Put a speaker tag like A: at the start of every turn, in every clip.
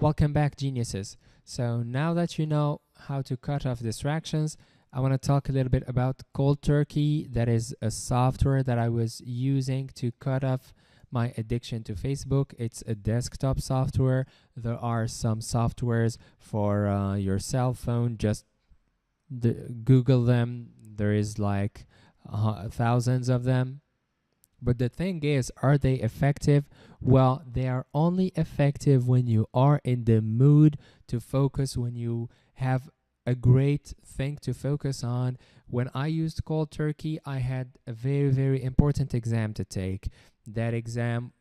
A: Welcome back, geniuses. So now that you know how to cut off distractions, I want to talk a little bit about Cold Turkey. That is a software that I was using to cut off my addiction to Facebook. It's a desktop software. There are some softwares for your cell phone. Just Google them. There is like thousands of them. But the thing is, are they effective? Well, they are only effective when you are in the mood to focus, when you have a great thing to focus on. When I used Cold Turkey, I had a very, very important exam to take. That exam,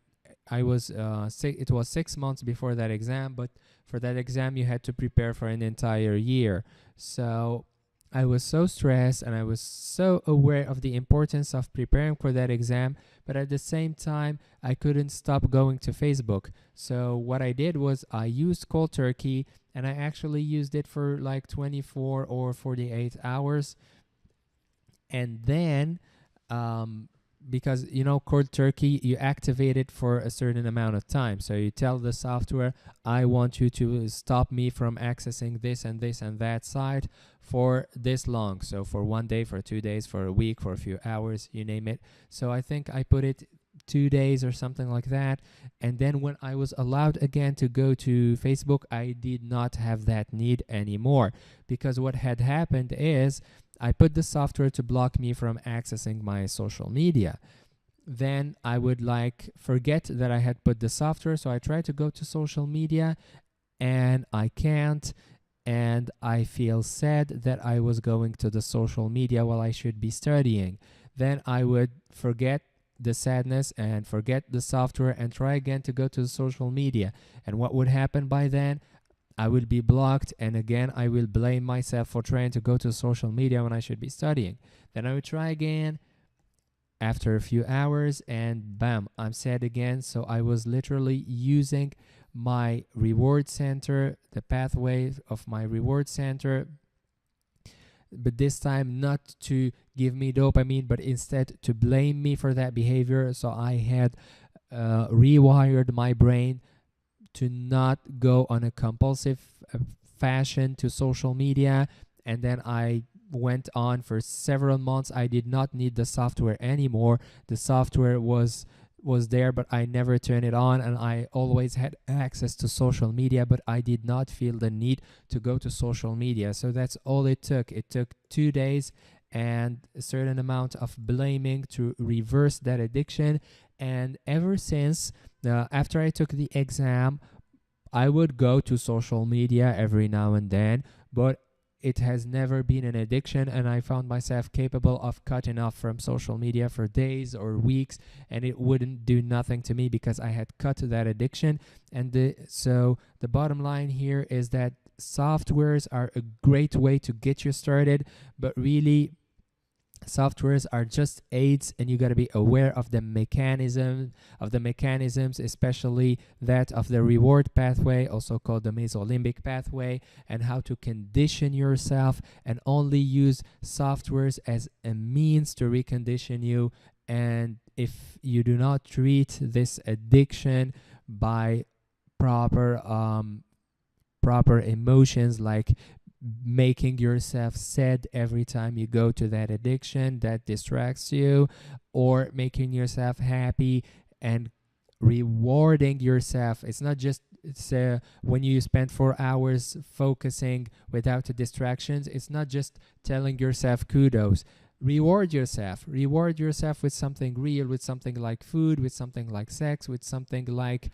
A: it was 6 months before that exam, but for that exam, you had to prepare for an entire year. So I was so stressed and I was so aware of the importance of preparing for that exam, but at the same time, I couldn't stop going to Facebook. So what I did was I used Cold Turkey, and I actually used it for like 24 or 48 hours. And then, because Cold Turkey, you activate it for a certain amount of time. So you tell the software, I want you to stop me from accessing this and this and that site for this long. So for 1 day, for 2 days, for a week, for a few hours, you name it. So I think I put it 2 days or something like that. And then when I was allowed again to go to Facebook, I did not have that need anymore, because what had happened is I put the software to block me from accessing my social media. Then I would forget that I had put the software, so I try to go to social media and I can't, and I feel sad that I was going to the social media while I should be studying. Then I would forget the sadness and forget the software and try again to go to the social media. And what would happen by then? I will be blocked, and again I will blame myself for trying to go to social media when I should be studying. Then I would try again after a few hours, and bam, I'm sad again. So I was literally using my reward center, the pathway of my reward center, but this time not to give me dopamine, but instead to blame me for that behavior. So I had rewired my brain to not go on a compulsive fashion to social media. And then I went on for several months. I did not need the software anymore. The software was there, but I never turned it on, and I always had access to social media, but I did not feel the need to go to social media. So that's all it took. It took 2 days and a certain amount of blaming to reverse that addiction. And ever since, after I took the exam, I would go to social media every now and then, but it has never been an addiction, and I found myself capable of cutting off from social media for days or weeks, and it wouldn't do nothing to me because I had cut that addiction. And so the bottom line here is that softwares are a great way to get you started, but really softwares are just aids, and you got to be aware of the mechanisms, especially that of the reward pathway, also called the mesolimbic pathway, and how to condition yourself, and only use softwares as a means to recondition you. And if you do not treat this addiction by proper emotions, like making yourself sad every time you go to that addiction that distracts you, or making yourself happy and rewarding yourself. It's not just when you spend 4 hours focusing without the distractions, it's not just telling yourself kudos. Reward yourself with something real, with something like food, with something like sex, with something like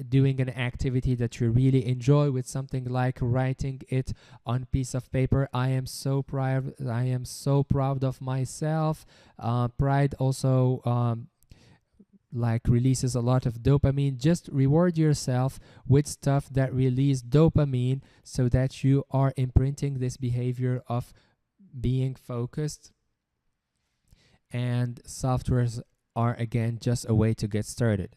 A: doing an activity that you really enjoy, with something like writing it on piece of paper. I am so proud of myself. Pride also releases a lot of dopamine. Just reward yourself with stuff that release dopamine, so that you are imprinting this behavior of being focused. And softwares are again just a way to get started.